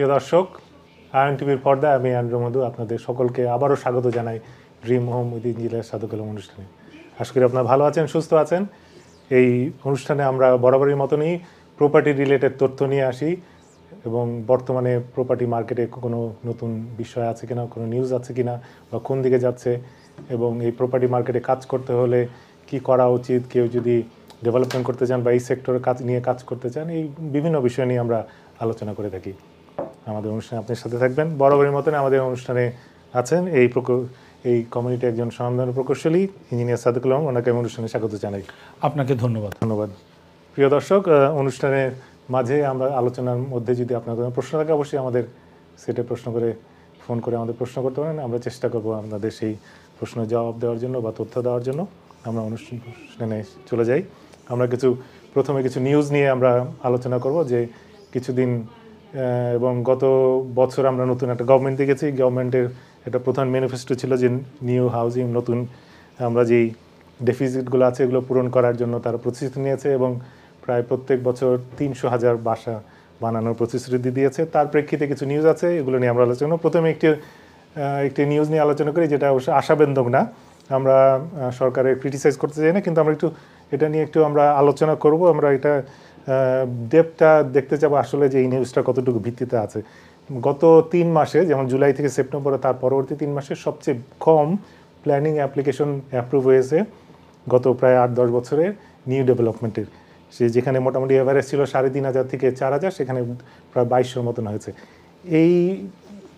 প্রিয় দর্শক, আয়ন টিভির পর্দায় আমি আনন্দ মধু আপনাদের সকলকে আবারও স্বাগত জানাই ড্রিম হোম উইথ ইঞ্জিনিয়ার সাধু কলম অনুষ্ঠানে। আশা করি আপনারা ভালো আছেন, সুস্থ আছেন। এই অনুষ্ঠানে আমরা বরাবরের মতনই প্রপার্টি রিলেটেড তথ্য নিয়ে আসি এবং বর্তমানে প্রপার্টি মার্কেটে কোনো নতুন বিষয় আছে কিনা, কোনো নিউজ আছে কিনা, বা কোন দিকে যাচ্ছে, এবং এই প্রপার্টি মার্কেটে কাজ করতে হলে কি করা উচিত, কেউ যদি ডেভেলপমেন্ট করতে চান বা এই সেক্টরে কাজ নিয়ে কাজ করতে চান, এই বিভিন্ন বিষয় নিয়ে আমরা আলোচনা করে থাকি। আমাদের অনুষ্ঠানে আপনার সাথে থাকবেন বরাবরের মতন। আমাদের অনুষ্ঠানে আছেন এই কমিউনিটি একজন স্বনামধন্য প্রকৌশলী ইঞ্জিনিয়ার সাধু কলম, ওনাকে অনুষ্ঠানে স্বাগত জানাই। আপনাকে ধন্যবাদ। প্রিয় দর্শক, অনুষ্ঠানের মাঝে আমরা আলোচনার মধ্যে যদি আপনার কোনো প্রশ্ন থাকে অবশ্যই আমাদের সেটে প্রশ্ন করে ফোন করে আমাদের প্রশ্ন করতে পারেন। আমরা চেষ্টা করবো আপনাদের সেই প্রশ্নের জবাব দেওয়ার জন্য বা তথ্য দেওয়ার জন্য। আমরা অনুষ্ঠানে চলে যাই। আমরা প্রথমে কিছু নিউজ নিয়ে আমরা আলোচনা করব যে কিছুদিন এবং গত বছর আমরা নতুন একটা গভর্নমেন্ট দেখেছি। গভর্নমেন্টের একটা প্রধান ম্যানিফেস্টো ছিল যে নিউ হাউজিং, নতুন আমরা যেই ডেফিসিটগুলো আছে এগুলো পূরণ করার জন্য তারা প্রতিশ্রুতি নিয়েছে এবং প্রায় প্রত্যেক বছর 300,000 বাসা বানানোর প্রতিশ্রুতি দিয়েছে। তার প্রেক্ষিতে কিছু নিউজ আছে, এগুলো নিয়ে আমরা আলোচনা। প্রথমে একটি নিউজ নিয়ে আলোচনা করি, যেটা অবশ্য আশাব্যঞ্জক না। আমরা সরকারের ক্রিটিসাইজ করতে চাই না, কিন্তু আমরা এটা নিয়ে আমরা আলোচনা করব। আমরা এটা ডেপটা দেখতে চাবো আসলে যে এই নিউজটা কতটুকু ভিত্তিতে আছে। গত 3 মাসে, যেমন জুলাই থেকে সেপ্টেম্বরে, তার পরবর্তী 3 মাসে সবচেয়ে কম প্ল্যানিং অ্যাপ্লিকেশন অ্যাপ্রুভ হয়েছে গত প্রায় 8-10 বছরের নিউ ডেভেলপমেন্টের। যেখানে মোটামুটি এভারেজ ছিল 3,500 থেকে 4,000, সেখানে প্রায় 2200 মতন হয়েছে। এই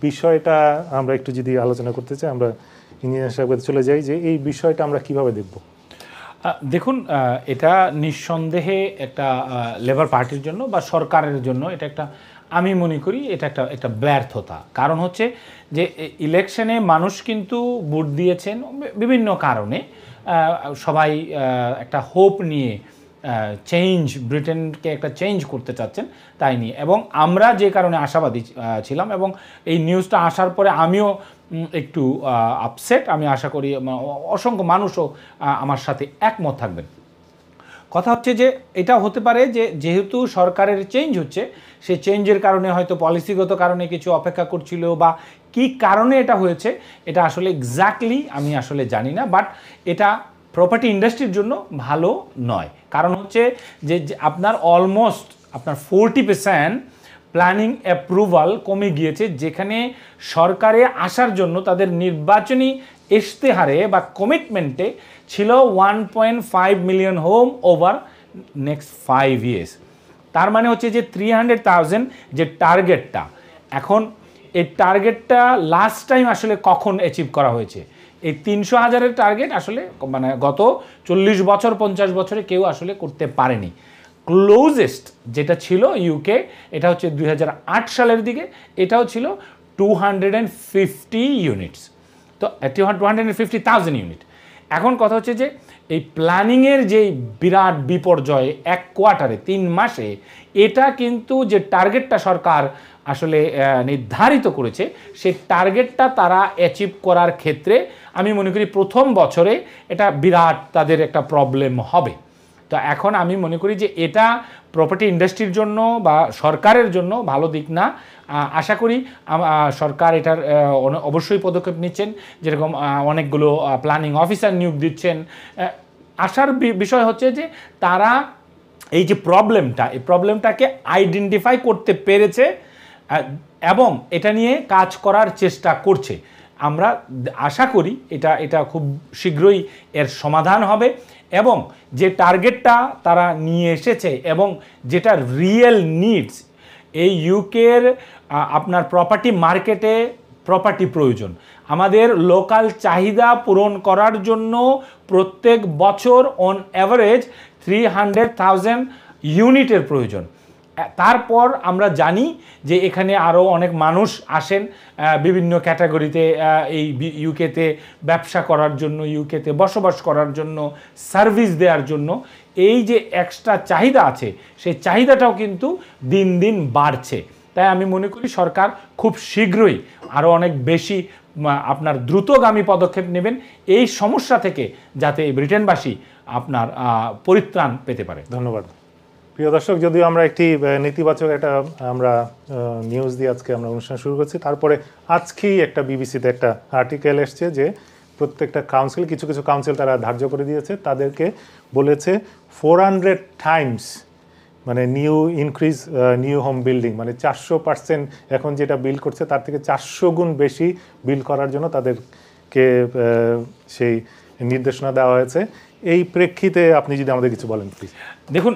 বিষয়টা আমরা একটু যদি আলোচনা করতে চাই, আমরা ইঞ্জিনিয়ার সাহেবের চলে যাই যে এই বিষয়টা আমরা কিভাবে দেখব। দেখুন, এটা নিঃসন্দেহে একটা লেবার পার্টির জন্য বা সরকারের জন্য এটা একটা, আমি মনে করি এটা একটা ব্যর্থতা। কারণ হচ্ছে যে ইলেকশনে মানুষ কিন্তু ভোট দিয়েছেন বিভিন্ন কারণে, সবাই একটা হোপ নিয়ে ব্রিটেনকে একটা চেঞ্জ করতে চাচ্ছেন তাই নিয়ে, এবং আমরা যে কারণে আশাবাদী ছিলাম, এবং এই নিউজটা আসার পরে আমিও একটু আপসেট। আমি আশা করি অসংখ্য মানুষও আমার সাথে একমত থাকবেন। কথা হচ্ছে যে এটা হতে পারে যে যেহেতু সরকারের চেঞ্জ হচ্ছে, সেই চেঞ্জের কারণে হয়তো পলিসিগত কারণে কিছু অপেক্ষা করছিল, বা কি কারণে এটা হয়েছে এটা আসলে এক্স্যাক্টলি আমি আসলে জানি না। বাট এটা প্রপার্টি ইন্ডাস্ট্রির জন্য ভালো নয়। কারণ হচ্ছে যে আপনার অলমোস্ট 40% প্ল্যানিং অ্যাপ্রুভাল কমে গিয়েছে, যেখানে সরকারে আসার জন্য তাদের নির্বাচনী ইশতেহারে বা কমিটমেন্টে ছিল 1.5 million home over next 5 years। তার মানে হচ্ছে যে 300,000 যে টার্গেটটা, এখন এই টার্গেটটা লাস্ট টাইম আসলে কখন অ্যাচিভ করা হয়েছে? এই 300,000-এর টার্গেট আসলে মানে গত 40 বছর 50 বছরে কেউ আসলে করতে পারেনি। ক্লোজেস্ট যেটা ছিল ইউকে, এটা হচ্ছে 2008 সালের দিকে, এটাও ছিল 250 ইউনিটস। তো 250,000 ইউনিট। এখন কথা হচ্ছে যে এই প্ল্যানিংয়ের যেই বিরাট বিপর্যয় 1 কোয়ার্টারে 3 মাসে, এটা কিন্তু যে টার্গেটটা সরকার আসলে নির্ধারিত করেছে, সেই টার্গেটটা তারা অ্যাচিভ করার ক্ষেত্রে আমি মনে করি প্রথম বছরে এটা বিরাট তাদের একটা প্রবলেম হবে। তো এখন আমি মনে করি যে এটা প্রপার্টি ইন্ডাস্ট্রির জন্য বা সরকারের জন্য ভালো দিক না। আশা করি সরকার এটার অবশ্যই পদক্ষেপ নিচ্ছেন, যেরকম অনেকগুলো প্ল্যানিং অফিসার নিয়োগ দিচ্ছেন। আশার বিষয় হচ্ছে যে তারা এই যে এই প্রবলেমটাকে আইডেন্টিফাই করতে পেরেছে এবং এটা নিয়ে কাজ করার চেষ্টা করছে। আমরা আশা করি এটা খুব শীঘ্রই এর সমাধান হবে, এবং যে টার্গেটটা তারা নিয়ে এসেছে এবং যেটা রিয়েল নিডস, এই ইউকের আপনার প্রপার্টি মার্কেটে প্রপার্টি প্রয়োজন। আমাদের লোকাল চাহিদা পূরণ করার জন্য প্রত্যেক বছর অন অ্যাভারেজ 300,000 ইউনিটের প্রয়োজন। তারপর আমরা জানি যে এখানে আরও অনেক মানুষ আসেন বিভিন্ন ক্যাটাগরিতে, এই ইউকেতে ব্যবসা করার জন্য, ইউকেতে বসবাস করার জন্য, সার্ভিস দেওয়ার জন্য। এই যে এক্সট্রা চাহিদা আছে, সেই চাহিদাটাও কিন্তু দিন দিন বাড়ছে। তাই আমি মনে করি সরকার খুব শীঘ্রই আরও অনেক বেশি আপনার দ্রুতগামী পদক্ষেপ নেবেন এই সমস্যা থেকে, যাতে ব্রিটেনবাসী আপনার পরিত্রাণ পেতে পারে। ধন্যবাদ। প্রিয় দর্শক, যদিও আমরা একটি নেতিবাচক একটা আমরা নিউজ দিয়ে আজকে আমরা অনুষ্ঠান শুরু করছি, তারপরে আজকেই একটা বিবিসিতে একটা আর্টিকেল এসছে যে প্রত্যেকটা কাউন্সিল, কিছু কিছু কাউন্সিল তারা ধার্য করে দিয়েছে, তাদেরকে বলেছে 400 টাইমস মানে নিউ হোম বিল্ডিং, মানে 400% এখন যেটা বিল্ড করছে তার থেকে 400 গুণ বেশি বিল্ড করার জন্য তাদেরকে সেই নির্দেশনা দেওয়া হয়েছে। এই প্রেক্ষিতে আপনি যদি আমাদের কিছু বলেন প্লিজ। দেখুন,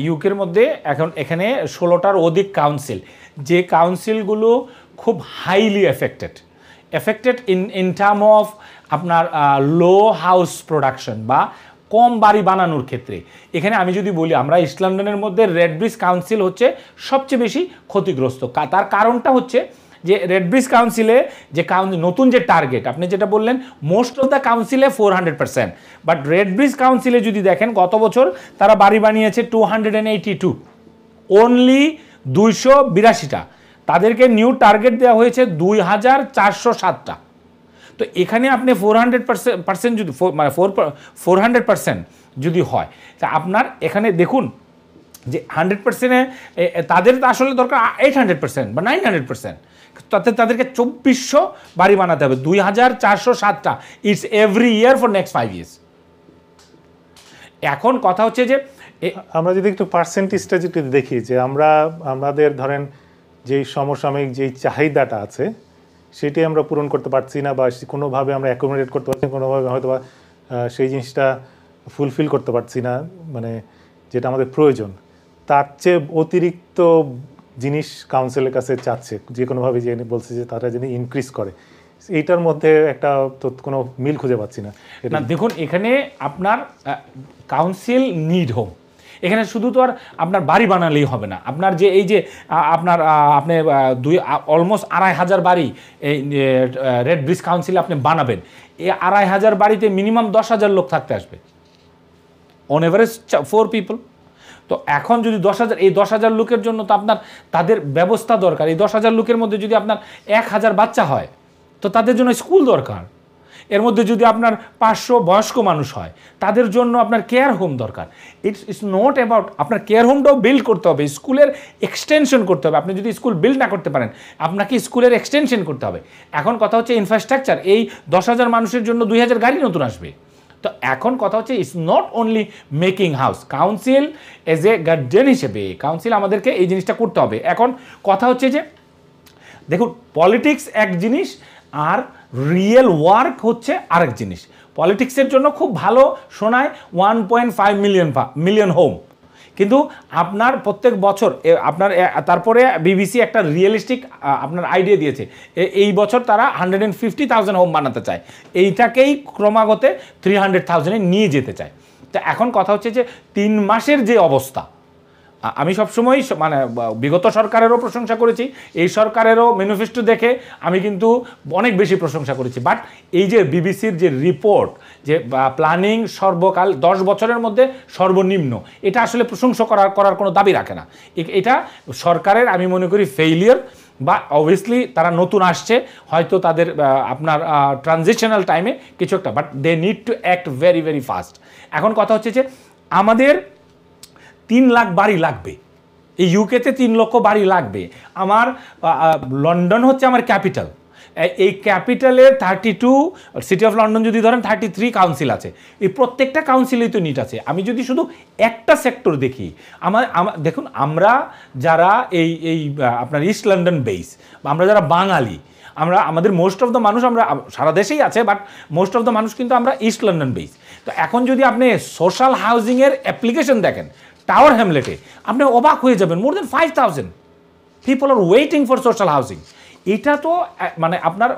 ইউকের মধ্যে এখন এখানে 16টার অধিক কাউন্সিল, যে কাউন্সিলগুলো খুব highly affected in term of আপনার লো হাউস প্রোডাকশন বা কম বাড়ি বানানোর ক্ষেত্রে। এখানে আমি যদি বলি, আমরা ইস্ট লন্ডনের মধ্যে রেড ব্রিজ কাউন্সিল হচ্ছে সবচেয়ে বেশি ক্ষতিগ্রস্ত। তার কারণটা হচ্ছে যে রেড ব্রিজ কাউন্সিলে যে নতুন যে টার্গেট আপনি যেটা বললেন, মোস্ট অফ দ্য কাউন্সিলে 400%, বাট রেড ব্রিজ কাউন্সিলে যদি দেখেন গত বছর তারা বাড়ি বানিয়েছে 282, অনলি 282টা। তাদেরকে নিউ টার্গেট দেওয়া হয়েছে 2407টা। তো এখানে আপনি 400% যদি মানে 400% যদি হয়, তা আপনার এখানে দেখুন যে 100%-এ তাদের আসলে দরকার 800% বা 900%, তাদেরকে 2400 বাড়ি বানাতে হবে, 2407টা। It's every year for next 5 years। এখন কথা হচ্ছে যে আমরা যদি একটু পার্সেন্টেজটা যদি দেখি, যে আমাদের ধরেন যেই সমসাময়িক যেই চাহিদাটা আছে সেটি আমরা পূরণ করতে পারছি না, বা কোনোভাবে আমরা অ্যাকোমোডেট করতে পারছি না, কোনোভাবে হয়তো বা সেই জিনিসটা ফুলফিল করতে পারছি না, মানে যেটা আমাদের প্রয়োজন, তার চেয়ে অতিরিক্ত জিনিস কাউন্সিলের কাছে চাচ্ছে, যে কোনোভাবে যে বলছে যে তারা যেন ইনক্রিজ করে। এইটার মধ্যে একটা তো কোনো মিল খুঁজে পাচ্ছি না। দেখুন, এখানে আপনার কাউন্সিল নিড হোম, এখানে শুধু তো আর আপনার বাড়ি বানালেই হবে না। আপনার যে এই যে আপনি অলমোস্ট 2500 বাড়ি এই রেড ব্রিজ কাউন্সিলে আপনি বানাবেন, এই 2500 বাড়িতে মিনিমাম 10,000 লোক থাকতে আসবে, অন এভারেজ 4 পিপল। তো এখন যদি 10,000, এই 10,000 লোকের জন্য তো আপনার তাদের ব্যবস্থা দরকার। এই 10,000 লোকের মধ্যে যদি আপনার 1000 বাচ্চা হয়, তো তাদের জন্য স্কুল দরকার। এর মধ্যে যদি আপনার 500 বয়স্ক মানুষ হয়, তাদের জন্য আপনার কেয়ার হোম দরকার। ইটস নট অ্যাবাউট আপনার কেয়ার হোমটাও বিল্ড করতে হবে, স্কুলের এক্সটেনশন করতে হবে। আপনি যদি স্কুল বিল্ড না করতে পারেন, আপনাকে স্কুলের এক্সটেনশন করতে হবে। এখন কথা হচ্ছে ইনফ্রাস্ট্রাকচার, এই 10,000 মানুষের জন্য 2000 গাড়ি নতুন আসবে। তো এখন কথা হচ্ছে it's not only making house, council as a guardian হিসেবে কাউন্সিল আমাদেরকে এই জিনিসটা করতে হবে। এখন কথা হচ্ছে যে দেখুন, পলিটিক্স এক জিনিস আর রিয়েল ওয়ার্ক হচ্ছে আরেক জিনিস। পলিটিক্সের জন্য খুব ভালো শোনায় 1.5 মিলিয়ন হোম, কিন্তু আপনার প্রত্যেক বছর আপনার তারপরে বিবিসি একটা রিয়েলিস্টিক আপনার আইডিয়া দিয়েছে, এই বছর তারা 150,000 হোম বানাতে চায়, এইটাকেই ক্রমাগত 300,000-এ নিয়ে যেতে চায়। তা এখন কথা হচ্ছে যে 3 মাসের যে অবস্থা, আমি সবসময় মানে বিগত সরকারেরও প্রশংসা করেছি, এই সরকারেরও ম্যানিফেস্টো দেখে আমি কিন্তু অনেক বেশি প্রশংসা করেছি। বাট এই যে বিবিসির যে রিপোর্ট, যে প্ল্যানিং সর্বকাল 10 বছরের মধ্যে সর্বনিম্ন, এটা আসলে প্রশংসা করার কোনো দাবি রাখে না। এটা সরকারের আমি মনে করি ফেইলিয়ার, বা অবভিয়াসলি তারা নতুন আসছে, হয়তো তাদের আপনার ট্রানজিশনাল টাইমে কিছু একটা, but they need to act very very fast. এখন কথা হচ্ছে যে আমাদের 3 লাখ বাড়ি লাগবে, এই ইউকেতে 3 লক্ষ বাড়ি লাগবে। আমার লন্ডন হচ্ছে আমার ক্যাপিটাল, এই ক্যাপিটালের 32 সিটি অফ লন্ডন যদি ধরেন 33 কাউন্সিল আছে, এই প্রত্যেকটা কাউন্সিলেই তো নিট আছে। আমি যদি শুধু একটা সেক্টর দেখি, আমার দেখুন, আমরা যারা এই আপনার ইস্ট লন্ডন বেস, আমরা যারা বাঙালি, আমাদের মোস্ট অফ দ্য মানুষ, আমরা সারা দেশেই আছে, বাট মোস্ট অফ দ্য মানুষ কিন্তু আমরা ইস্ট লন্ডন বেস। তো এখন যদি আপনি সোশ্যাল হাউজিংয়ের অ্যাপ্লিকেশন দেখেন টাওয়ার হ্যামলেটে, আপনি অবাক হয়ে যাবেন, মোর দেন 5,000 people R waiting for social housing. এটা তো মানে আপনার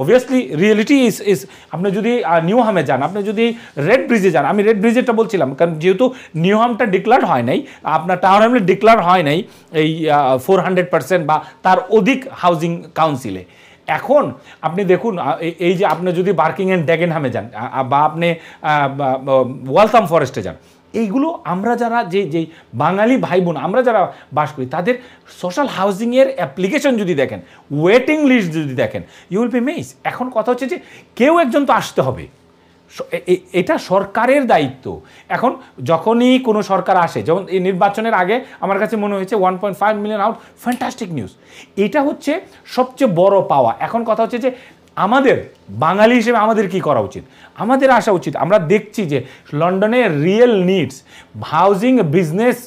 অবভিয়াসলি রিয়েলিটি ইজ আপনি যদি নিউহামে যান, আপনি যদি রেড ব্রিজে যান, আমি রেড ব্রিজেরটা বলছিলাম কারণ যেহেতু নিউহামটা ডিক্লার হয় নাই, আপনার টাওয়ার হ্যামলেট ডিক্লার হয় নাই এই 400% বা তার অধিক হাউজিং কাউন্সিলে। এখন আপনি দেখুন, এই যে আপনি যদি বার্কিং অ্যান্ড ড্যাগেনহামে যান, বা আপনি ওয়ালথাম ফরেস্টে যান, এইগুলো আমরা যারা যে বাঙালি ভাই বোন আমরা যারা বাস করি, তাদের সোশ্যাল হাউজিংয়ের অ্যাপ্লিকেশন যদি দেখেন, ওয়েটিং লিস্ট যদি দেখেন, ইউ উইল বি মেজ। এখন কথা হচ্ছে যে কেউ একজন তো আসতে হবে, এটা সরকারের দায়িত্ব। এখন যখনই কোনো সরকার আসে, যেমন এই নির্বাচনের আগে আমার কাছে মনে হয়েছে 1.5 মিলিয়ন আউট, ফ্যান্টাস্টিক নিউজ। এটা হচ্ছে সবচেয়ে বড় পাওয়া। এখন কথা হচ্ছে যে আমাদের বাঙালি হিসেবে আমাদের কি করা উচিত? আমাদের আসা উচিত, আমরা দেখছি যে লন্ডনে real needs, housing, business,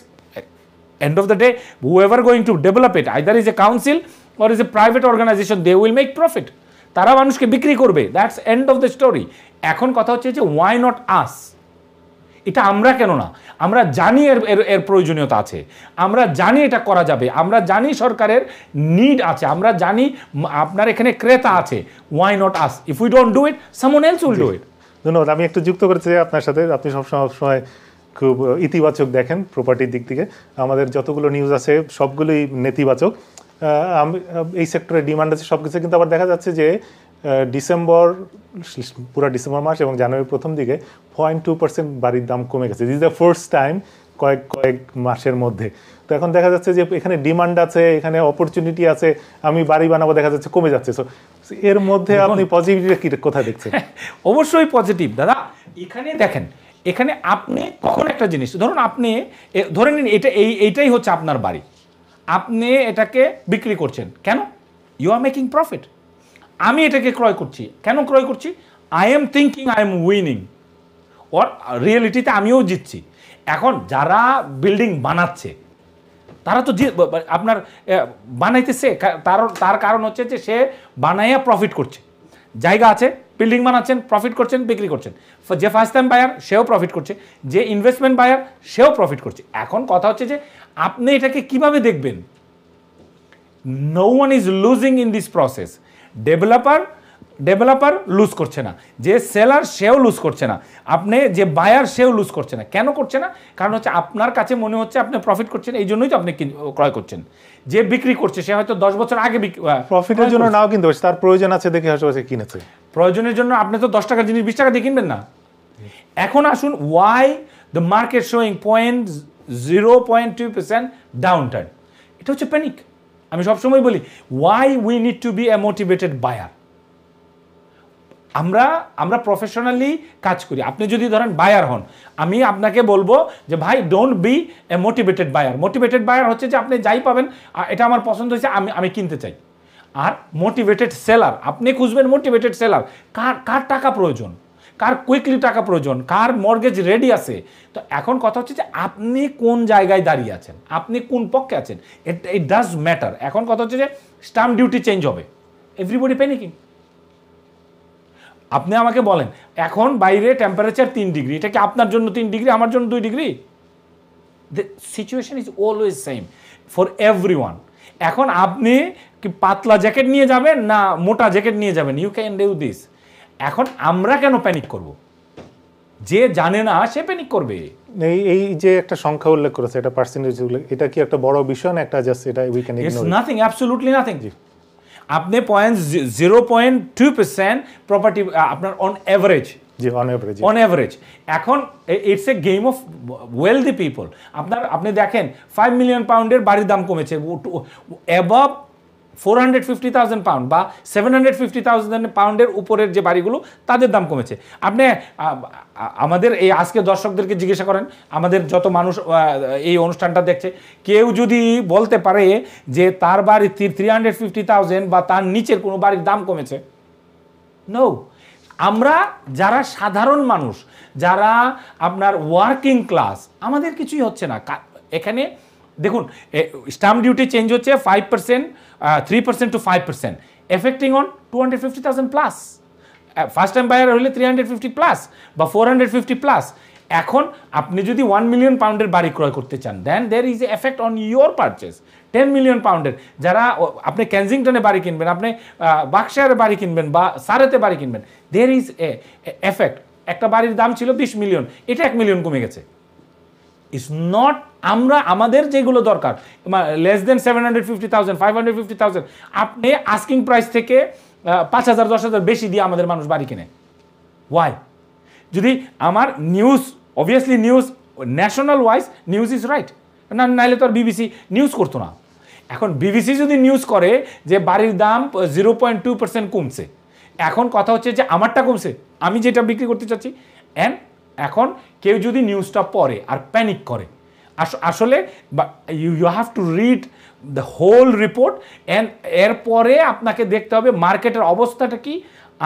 end of the day whoever going to develop it either is a council or is a private organization, they will make profit, তারা মানুষকে বিক্রি করবে, that's end of the story. এখন কথা হচ্ছে যে Y not আস? এটা আমরা কেন না? আমরা জানি এর প্রয়োজনীয়তা আছে, আমরা জানি এটা করা যাবে, আমরা জানি সরকারের নিড আছে, আমরা জানি আপনার এখানে ক্রেতা আছে, why not us? If we don't do it, someone else will do it. ধন্যবাদ। আমি একটু যুক্ত করতে চাই আপনার সাথে, আপনি সবসময় খুব ইতিবাচক দেখেন প্রপার্টির দিক থেকে। আমাদের যতগুলো নিউজ আছে সবগুলোই নেতিবাচক। এই সেক্টরে ডিমান্ড আছে সব কিছু, কিন্তু আবার দেখা যাচ্ছে যে পুরো ডিসেম্বর মাস এবং জানুয়ারির প্রথম দিকে 0.2% বাড়ির দাম কমে গেছে। This is the first time কয়েক মাসের মধ্যে। তো এখন দেখা যাচ্ছে যে এখানে ডিমান্ড আছে, এখানে অপরচুনিটি আছে, আমি বাড়ি বানাবো, দেখা যাচ্ছে কমে যাচ্ছে। সো এর মধ্যে আপনি পজিটিভটা কি কোথায় দেখছেন? অবশ্যই পজিটিভ দাদা। এখানে দেখেন, এখানে আপনি কখন একটা জিনিস ধরুন, আপনি ধরে নিন এইটাই হচ্ছে আপনার বাড়ি, আপনি এটাকে বিক্রি করছেন কেন? You are making profit. আমি এটাকে ক্রয় করছি, কেন ক্রয় করছি? I am thinking I am winning, or রিয়েলিটিতে আমিও জিতছি। এখন যারা বিল্ডিং বানাচ্ছে তারা তো আপনার বানাইতেছে, তার কারণ হচ্ছে যে সে বানাইয়া প্রফিট করছে। জায়গা আছে, বিল্ডিং বানাচ্ছেন, প্রফিট করছেন, বিক্রি করছেন। যে ফার্স্ট টাইম বায়ার সেও প্রফিট করছে, যে ইনভেস্টমেন্ট বায়ার সেও প্রফিট করছে। এখন কথা হচ্ছে যে আপনি এটাকে কিভাবে দেখবেন? No one is losing in this process. Developer lose করছে না, যে সেলার সেও লুজ করছে না, আপনি যে বায়ার সেও লুজ করছে না। কেন করছে না? কারণ হচ্ছে আপনার কাছে মনে হচ্ছে আপনি প্রফিট করছেন, এই জন্যই তো আপনি ক্রয় করছেন। যে বিক্রি করছে সে হয়তো 10 বছর আগে প্রফিটের জন্য নাও কিনতে পারছে, তার প্রয়োজন আছে দেখে হয়তো কিনেছে। প্রয়োজনের জন্য আপনি তো 10 টাকার জিনিস 20 টাকা দিয়ে কিনবেন না। এখন আসুন, why the market showing 0.2% downturn? এটা হচ্ছে প্যানিক। আমি সবসময় বলি, why we need to be a motivated buyer. আমরা প্রফেশনালি কাজ করি। আপনি যদি ধরেন বায়ার হন, আমি আপনাকে বলবো যে ভাই don't be a motivated buyer. Motivated buyer হচ্ছে যে আপনি যাই পাবেন, এটা আমার পছন্দ হয়েছে, আমি কিনতে চাই। আর মোটিভেটেড সেলার, আপনি খুঁজবেন মোটিভেটেড সেলার, কার টাকা প্রয়োজন, কার কুইকলি টাকা প্রয়োজন, কার মর্গেজ রেডি আছে। তো এখন কথা হচ্ছে যে আপনি কোন জায়গায় দাঁড়িয়ে আছেন, আপনি কোন পক্ষে আছেন, ইট ডাজ ম্যাটার। এখন কথা হচ্ছে যে স্ট্যাম্প ডিউটি চেঞ্জ হবে, এভরিবডি প্যানিকিং। আপনি আমাকে বলেন, এখন বাইরে টেম্পারেচার 3 ডিগ্রি, এটা কি আপনার জন্য 3 ডিগ্রি, আমার জন্য 2 degree? The situation is always same for everyone. এখন আপনি কি পাতলা জ্যাকেট নিয়ে যাবেন না মোটা জ্যাকেট নিয়ে যাবেন? You can do this. এখন আমরা কেন প্যানিক করব? যে জানে না সে প্যানিক করবে। এই যে একটা সংখ্যা উল্লেখ করেছে, এটা পার্সেন্টেজ উল্লেখ, এটা কি একটা বড় বিষয় না? একটা জাস্ট এটা we can ignore? It's nothing, absolutely nothing. আপনি 0.2% প্রপার্টি আপনার অন অ্যাভারেজ, অন অ্যাভারেজ। এখন it's a game of wealthy people. আপনি দেখেন 5 মিলিয়ন পাউন্ডের বাড়ির দাম কমেছে, অ্যাবভ 450,000 পাউন্ড বা 750,000 পাউন্ডের উপরের যে বাড়িগুলো তাদের দাম কমেছে। আপনি আমাদের এই আজকে দর্শকদেরকে জিজ্ঞাসা করেন, আমাদের যত মানুষ এই অনুষ্ঠানটা দেখছে, কেউ যদি বলতে পারে যে তার বাড়ি 350,000 বা তার নিচের কোনো বাড়ির দাম কমেছে? নো। আমরা যারা সাধারণ মানুষ, যারা আপনার ওয়ার্কিং ক্লাস, আমাদের কিছুই হচ্ছে না। এখানে দেখুন, স্ট্যাম্প ডিউটি চেঞ্জ হচ্ছে 3% to 5%, affecting on 250,000 plus. First time buyer হলে 350 প্লাস বা 450 প্লাস। এখন আপনি যদি 1 মিলিয়ন পাউন্ডের বাড়ি ক্রয় করতে চান, then there is a effect on your purchase. 10 million পাউন্ডের, যারা আপনি কেনজিংটনে বাড়ি কিনবেন, আপনি বার্কশায়ারে বাড়ি কিনবেন বা সারেতে বাড়ি কিনবেন, দের ইজ এ এফেক্ট। একটা বাড়ির দাম ছিল 20 মিলিয়ন, এটা 1 মিলিয়ন কমে গেছে। ইটস নট, আমাদের যেগুলো দরকার লেস দেন 750,000, 550,000, আপনি আস্কিং প্রাইস থেকে 5,000, 10,000 বেশি দিয়ে আমাদের মানুষ বাড়ি কিনে। ওয়াই? যদি আমার news, obviously news national wise news is right, না নাইলে তো আর বিবিসি নিউজ করতো না। এখন বিবিসি যদি নিউজ করে যে বাড়ির দাম 0.2% কমছে, এখন কথা হচ্ছে যে আমারটা কমছে, আমি যেটা বিক্রি করতে চাচ্ছি। অ্যান্ড এখন কেউ যদি নিউজটা পড়ে আর প্যানিক করে, আসলে you have to read the whole report, and এরপরে আপনাকে দেখতে হবে মার্কেটের অবস্থাটা কি,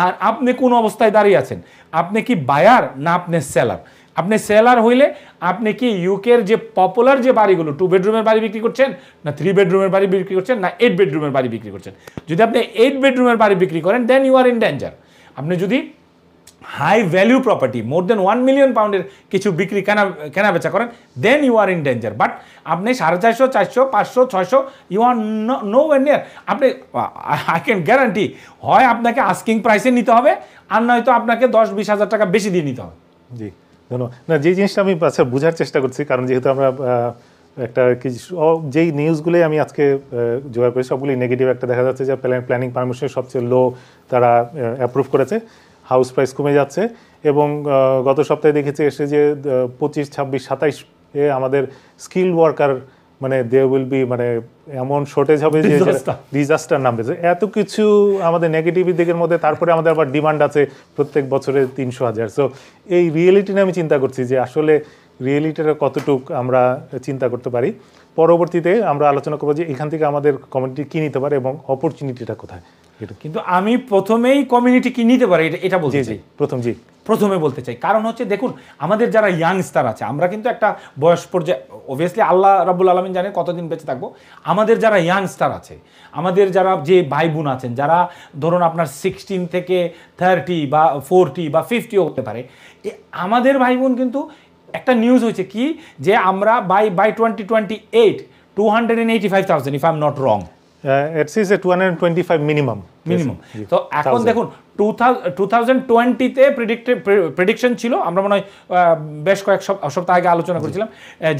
আর আপনি কোন অবস্থায় দাঁড়িয়ে আছেন। আপনি কি বায়ার না আপনি সেলার? আপনি সেলার হইলে আপনি কি ইউকের যে পপুলার যে বাড়িগুলো 2 বেডরুমের বাড়ি বিক্রি করছেন, না 3 বেডরুমের বাড়ি বিক্রি করছেন, না 8 বেডরুমের বাড়ি বিক্রি করছেন? যদি আপনি 8 বেডরুমের বাড়ি বিক্রি করেন, then you are in danger. আপনি যদি high value property more than 1 million পাউন্ডের কিছু বিক্রি কেনা বেচা করেন, then you are in danger. But আপনি 450, 400, 500, 600, you are no way near. আপনি, আই ক্যান গ্যারান্টি, হয় আপনাকে আস্কিং প্রাইসে নিতে হবে, আর নয়তো আপনাকে 10-20 হাজার টাকা বেশি দিয়ে নিতে হবে। জি, ধন্যবাদ। না, যে জিনিসটা আমি বোঝার চেষ্টা করছি, কারণ যেহেতু আমরা একটা যেই নিউজগুলোই আমি আজকে জোগাড় করি সবগুলি নেগেটিভ। একটা দেখা যাচ্ছে যে প্ল্যানিং পারমিশন সবচেয়ে লো তারা অ্যাপ্রুভ করেছে, হাউস প্রাইস কমে যাচ্ছে, এবং গত সপ্তাহে দেখেছি এসে যে 25, 26, 27 এ আমাদের স্কিল ওয়ার্কার মানে দে উইল বি মানে এমন শর্টেজ হবে যে ডিজাস্টার নামবে। এত কিছু আমাদের নেগেটিভ দিকের মধ্যে, তারপরে আমাদের আবার ডিমান্ড আছে প্রত্যেক বছরে 300,000। সো এই রিয়েলিটি নিয়ে আমি চিন্তা করছি যে আসলে রিয়েলিটিটা কতটুক আমরা চিন্তা করতে পারি। পরবর্তীতে আমরা আলোচনা করবো যে এখান থেকে আমাদের কমিউনিটি কী নিতে পারে এবং অপরচুনিটিটা কোথায়। কিন্তু আমি প্রথমেই কমিউনিটি কি নিতে পারি এটা বলতে চাই। প্রথমে বলতে চাই, কারণ হচ্ছে দেখুন, আমাদের যারা ইয়াংস্টার আছে, আমরা কিন্তু একটা বয়স পর্যায়ে, অবভিয়াসলি আল্লাহ রাব্বুল আলামিন জানেন কতদিন বেঁচে থাকবো। আমাদের যারা ইয়াংস্টার আছে, আমাদের যারা যে ভাই বোন আছেন, যারা ধরুন আপনার 16 থেকে 30 বা 40 বা 50 হতে পারে, আমাদের ভাই বোন কিন্তু একটা নিউজ হয়েছে কি, যে আমরা by 2028 285,000, if I am not wrong, it's is a 225 minimum. তো এখন দেখুন 2020-তে প্রেডিকশন ছিল, আমরা মনে হয় বেশ কয়েক সপ্তাহ আগে আলোচনা করেছিলাম,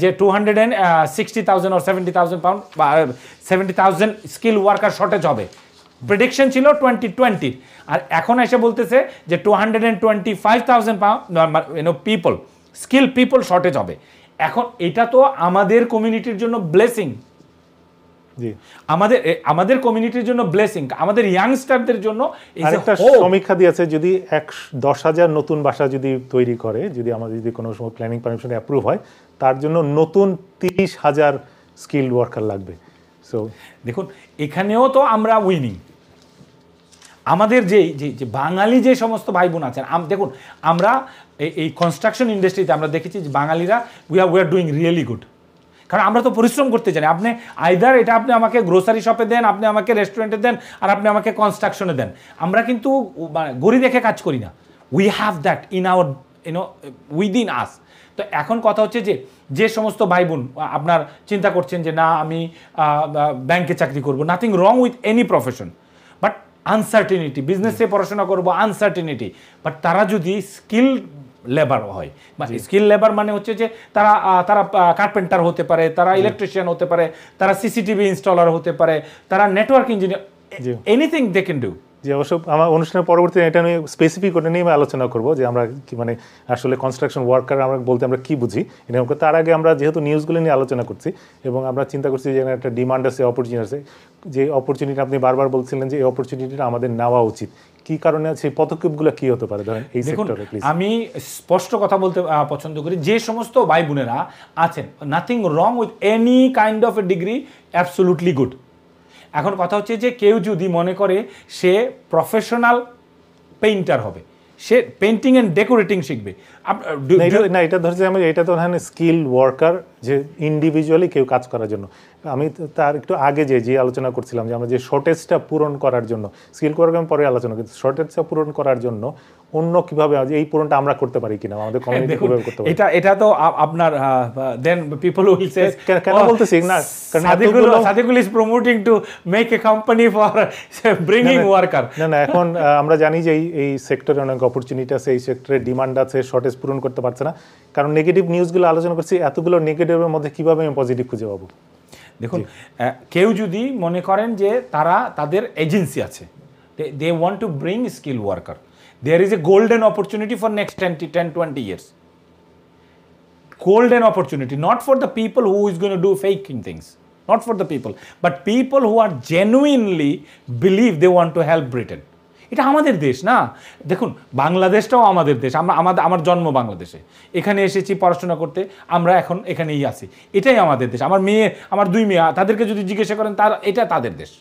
যে 260,000 or 70,000 পাউন্ড বা 70,000 স্কিল ওয়ার্কার শর্টেজ হবে। প্রেডিকশন ছিল 2020, আর এখন এসে বলতেছে যে 225,000 pound people, skill people shortage হবে। এখন এটা তো আমাদের কমিউনিটির জন্য ব্লেসিং, আমাদের কমিউনিটির জন্য ব্লেসিং, আমাদের ইয়াংস্টারদের জন্য। একটা সমীক্ষা দিয়েছে, যদি 10,000 নতুন বাসা যদি তৈরি করে, যদি আমাদের যদি কোনো সময় প্ল্যানিং পারমিশন অ্যাপ্রুভ হয়, তার জন্য নতুন 30,000 স্কিলড ওয়ার্কার লাগবে। সো দেখুন, এখানেও তো আমরা উইনিং। আমাদের যে বাঙালি যে সমস্ত ভাই বোন আছেন, দেখুন আমরা এই কনস্ট্রাকশন ইন্ডাস্ট্রিতে আমরা দেখেছি যে বাঙালিরা we are doing really good, কারণ আমরা তো পরিশ্রম করতে জানি। আপনি আইদার এটা আপনি আমাকে গ্রোসারি শপে দেন, আপনি আমাকে রেস্টুরেন্টে দেন, আর আপনি আমাকে কনস্ট্রাকশনে দেন, আমরা কিন্তু গড়ি দেখে কাজ করি না। We have that in our within us. তো এখন কথা হচ্ছে যে সমস্ত ভাই বোন আপনার চিন্তা করছেন যে না আমি ব্যাংকে চাকরি করব, nothing wrong with any profession, but uncertainty, বিজনেসে পড়াশোনা করবো আনসার্টিনিটি, বাট তারা যদি স্কিল লেবার হয়, স্কিল লেবার মানে হচ্ছে যে তারা কার্পেন্টার হতে পারে, তারা ইলেকট্রিশিয়ান হতে পারে, তারা সিসিটিভি ইনস্টলার হতে পারে, তারা network engineer, anything they can do. যে অবশ্য আমার অনুষ্ঠানের পরবর্তীতে এটা নিয়ে স্পেসিফিক ওটা নিয়ে আলোচনা করবো যে আমরা কি মানে আসলে কনস্ট্রাকশন ওয়ার্কার আমরা বলতে আমরা কি বুঝি। এরকম তার আগে আমরা যেহেতু নিউজগুলো নিয়ে আলোচনা করছি এবং আমরা চিন্তা করছি যে একটা ডিমান্ড আছে, অপরচুনিটি আছে, যে অপরচুনিটি আপনি বারবার বলছিলেন যে এই অপরচুনিটিটা আমাদের নেওয়া উচিত, কি কারণে আছে, পদক্ষেপগুলো কি হতে পারে ধরেন এই সেক্টরে? প্লিজ। আমি স্পষ্ট কথা বলতে পছন্দ করি, যে সমস্ত ভাই বোনেরা আছেন, nothing wrong with any kind of A degree, absolutely good. এখন কথা হচ্ছে যে কেউ যদি মনে করে সে প্রফেশনাল পেইন্টার হবে, সে পেইন্টিং এন্ড ডেকোরেটিং শিখবে, না এটা ধরছে আমি এটা তো ধরেন স্কিল ওয়ার্কার, যে ইন্ডিভিজুয়ালি কেউ কাজ করার জন্য। আমি তার একটু আগে যে আলোচনা করছিলাম যে আমরা যে শর্টেজটা পূরণ করার জন্য, স্কিল ওয়ার্কার পরে আলোচনা করছি, শর্টেজটা পূরণ করার জন্য অন্য কিভাবে এই পূরণটা আমরা করতে পারি কিনা, আমাদের কমিউনিটি কিভাবে করতে পারি। এটা তো আপনার দেন পিপল উইল সে কেন বলতেছি না, কারণ Sadikul is promoting to make a company for bringing worker. না এখন আমরা জানি যে এই সেক্টরে অনেক অপরচুনিটি আছে, এই সেক্টরে ডিমান্ড আছে, শর্টেজ পূরণ করতে পারছে না। কারণ নেগেটিভ নিউজগুলো আলোচনা করছি, এতগুলো নেগেটিভের মধ্যে কিভাবে আমি পজিটিভ খুঁজে পাবো? দেখুন, কেউ যদি মনে করেন যে তাদের এজেন্সি আছে, they want to bring skill worker, there is a golden opportunity for next 10-20 years. Golden opportunity, not for the people who is going to do faking things, not for the people, but people who are genuinely believe they want to help Britain. এটা আমাদের দেশ না। দেখুন বাংলাদেশটাও আমাদের দেশ, আমার জন্ম বাংলাদেশে, এখানে এসেছি পড়াশোনা করতে, আমরা এখন এখানেই আছি, এটাই আমাদের দেশ। আমার 2 মেয়ে, তাদেরকে যদি জিজ্ঞাসা করেন এটা তাদের দেশ।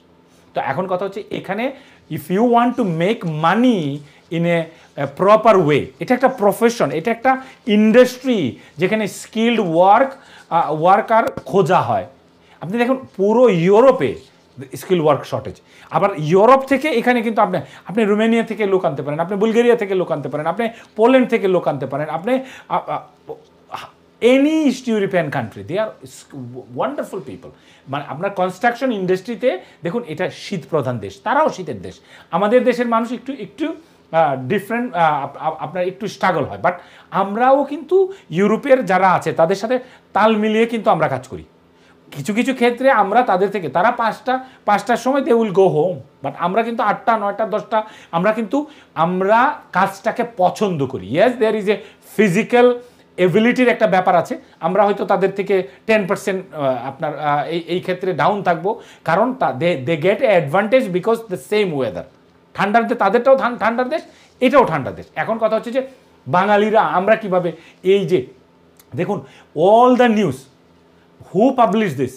তো এখন কথা হচ্ছে এখানে if you want to make money in a proper way, এটা একটা প্রফেশন, এটা একটা ইন্ডাস্ট্রি যেখানে স্কিল্ড ওয়ার্কার খোঁজা হয়। আপনি দেখুন পুরো ইউরোপে স্কিল ওয়ার্ক শর্টেজ, আবার ইউরোপ থেকে এখানে কিন্তু আপনি রোমানিয়া থেকে লোক আনতে পারেন, আপনি বুলগেরিয়া থেকে লোক আনতে পারেন, আপনি পোল্যান্ড থেকে লোক আনতে পারেন, আপনি এনি ইস্ট ইউরোপিয়ান কান্ট্রি, দে আর ওয়ান্ডারফুল পিপল। মানে আপনার কনস্ট্রাকশন ইন্ডাস্ট্রিতে দেখুন, এটা শীত প্রধান দেশ, তারাও শীতের দেশ। আমাদের দেশের মানুষ একটু ডিফারেন্ট, আপনার একটু স্ট্রাগল হয়, বাট আমরাও কিন্তু ইউরোপের যারা আছে তাদের সাথে তাল মিলিয়ে কিন্তু আমরা কাজ করি। কিছু কিছু ক্ষেত্রে আমরা তাদের থেকে, তারা 5টার সময় they will go home, but আমরা কিন্তু 8টা 9টা 10টা আমরা কাজটাকে পছন্দ করি। Yes, there is a physical এবিলিটির একটা ব্যাপার আছে, আমরা হয়তো তাদের থেকে 10% আপনার এই ক্ষেত্রে ডাউন থাকবো, কারণ they get a advantage because the same weather. ঠান্ডার দেশ, তাদেরটাও ঠান্ডার দেশ, এটাও ঠান্ডার দেশ। এখন কথা হচ্ছে যে বাঙালিরা আমরা কিভাবে, এই যে দেখুন all the news, who publish this,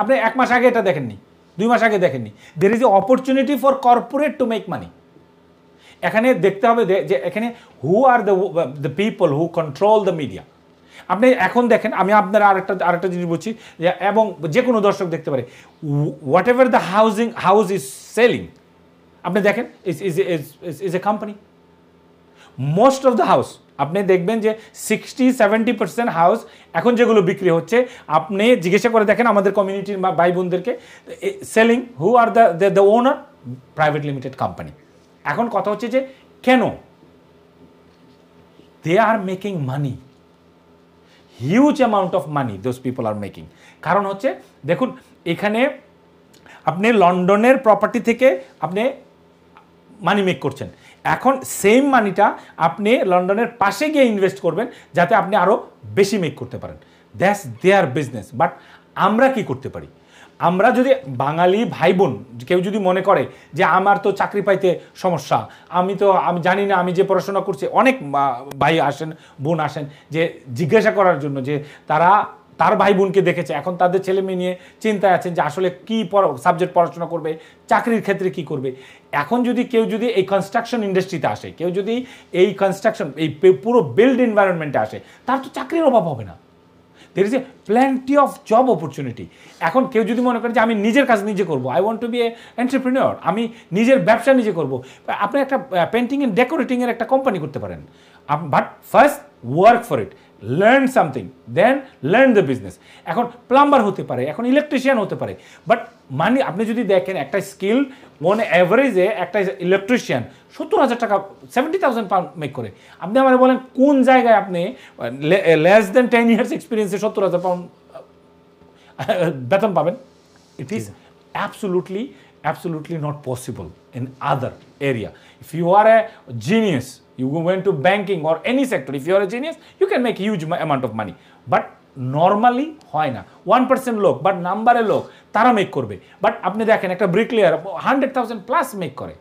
আপনি 1 মাস আগে এটা দেখেননি, 2 মাস আগে দেখেননি। There is a opportunity for corporate to make money. এখানে দেখতে হবে যে এখানে who are the people who control the media. আপনি এখন দেখেন, আমি আপনার আরেকটা জিনিস বলছি, এবং যে কোনো দর্শক দেখতে পারে, what ever the house is selling, আপনি দেখেন is a company. Most of the house আপনি দেখবেন যে 60-70% হাউস এখন যেগুলো বিক্রি হচ্ছে, আপনি জিজ্ঞাসা করে দেখেন আমাদের কমিউনিটির ভাই বোনদেরকে, selling who are the owner, private limited company. এখন কথা হচ্ছে যে কেন they are making money, huge amount of money those people are making. কারণ হচ্ছে দেখুন, এখানে আপনি লন্ডনের প্রপার্টি থেকে আপনি মানি মেক করছেন, এখন সেম মানিটা আপনি লন্ডনের পাশে গিয়ে ইনভেস্ট করবেন যাতে আপনি আরও বেশি মেক করতে পারেন। That's there business. বাট আমরা কি করতে পারি? আমরা যদি বাঙালি ভাই বোন কেউ যদি মনে করে যে আমার তো চাকরি পাইতে সমস্যা, আমি জানি না, আমি যে পড়াশোনা করছি, অনেক ভাই আসেন বোন আসেন যে জিজ্ঞাসা করার জন্য যে তার ভাই বোনকে দেখেছে, এখন তাদের ছেলে মেয়ে নিয়ে চিন্তায় আছেন যে আসলে কী সাবজেক্ট পড়াশোনা করবে, চাকরির ক্ষেত্রে কি করবে। এখন যদি কেউ এই কনস্ট্রাকশন ইন্ডাস্ট্রিতে আসে, কেউ যদি এই কনস্ট্রাকশন এই পুরো বিল্ড এনভায়রনমেন্টে আসে, তার তো চাকরির অভাব হবে না। দের is A plenty of job opportunity. এখন কেউ যদি মনে করে যে আমি নিজের কাজ নিজে করবো, I want to be a entrepreneur, আমি নিজের ব্যবসা নিজে করবো, আপনি একটা পেন্টিং অ্যান্ড ডেকোরেটিংয়ের একটা কোম্পানি করতে পারেন। But first work for it, learn something, then learn the business. এখন প্লাম্বার হতে পারে, এখন ইলেকট্রিশিয়ান হতে পারে, বাট মানি আপনি যদি দেখেন একটা স্কিল অন অ্যাভারেজে একটা ইলেকট্রিশিয়ান 70,000 টাকা, 70,000 পাউন্ড মেক করে। আপনি আমার বলেন কোন জায়গায় আপনি লেস দেন 10 ইয়ার্স এক্সপিরিয়েন্সে 70,000 পাউন্ড বেতন পাবেন? It is absolutely not possible in other area. If you are a genius, you go into banking or any sector, if you are a genius, you can make huge amount of money. But normally হয় না। 1% লোক but নাম্বারের লোক তারা make করবে। But আপনি দেখেন একটা ব্রিকলেয়ার 100,000 প্লাস মেক করে।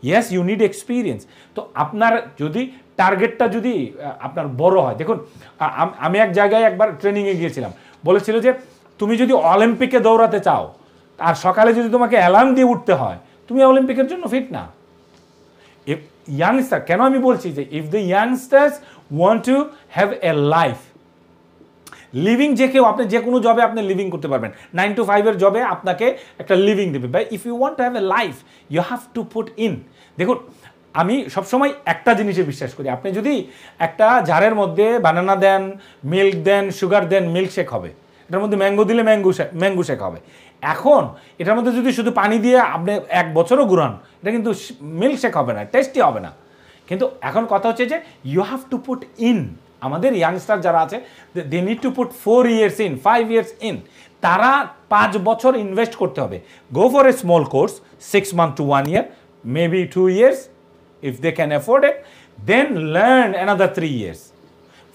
Yes, you need experience. তো আপনার যদি টার্গেটটা যদি আপনার বড় হয়, দেখুন আমি এক জায়গায় একবার ট্রেনিংয়ে গিয়েছিলাম, বলেছিল যে তুমি যদি অলিম্পিকে দৌড়াতে চাও আর সকালে যদি তোমাকে অ্যালার্ম দিয়ে উঠতে হয়, তুমি অলিম্পিকের জন্য ফিট না। ইয়াংস্টার, কেন আমি বলছি যে if the youngsters want to have a life living, যে কেউ আপনি যে কোনো জবে আপনি লিভিং করতে পারবেন, 9 to 5 জবে আপনাকে একটা লিভিং দেবে। By if you want to have a life you have to put in. দেখুন আমি সবসময় একটা জিনিসে বিশ্বাস করি, আপনি যদি একটা জারের মধ্যে বানানা দেন, মিল্ক দেন, সুগার দেন, মিল্কশেক হবে। এটার মধ্যে ম্যাঙ্গো দিলে ম্যাঙ্গো শেক হবে। এখন এটার মধ্যে যদি শুধু পানি দিয়ে আপনি 1 বছরও ঘুরান, এটা কিন্তু মিল্কশেক হবে না, টেস্টি হবে না। কিন্তু এখন কথা হচ্ছে যে you have to put in. আমাদের ইয়াংস্টার যারা আছে, they need to put 4 years in, 5 years in. তারা 5 বছর ইনভেস্ট করতে হবে। Go for a small course, 6 months to 1 year, maybe 2 years if they can afford it, then learn another 3 years.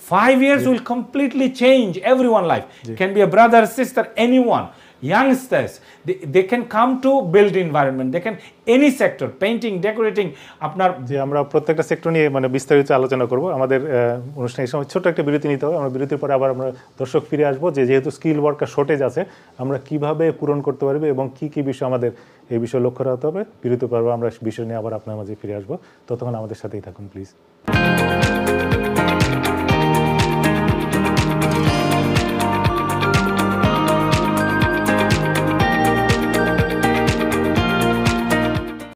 5 years will completely change everyone's life. Can be a brother, sister, anyone. youngsters, they can come to built environment, they can any sector, painting, decorating, আপনার যে আমরা প্রত্যেকটা sector নিয়ে মানে বিস্তারিত আলোচনা করব। আমাদের অনুষ্ঠানের সময় ছোট্ট একটা বিরতি নিতে হবে। আমরা বিরতির পরে আবার আমরা দর্শক ফিরে আসবো যে যেহেতু স্কিল ওয়ার্কার শর্টেজ আছে আমরা কিভাবে পূরণ করতে পারবো এবং কি কি বিষয় আমাদের এই বিষয়ে লক্ষ্য রাখতে হবে। বিরতি পর্ব আমরা বিষয় নিয়ে আবার আপনার মাঝে ফিরে আসবো। ততক্ষণ আমাদের সাথেই থাকুন প্লিজ।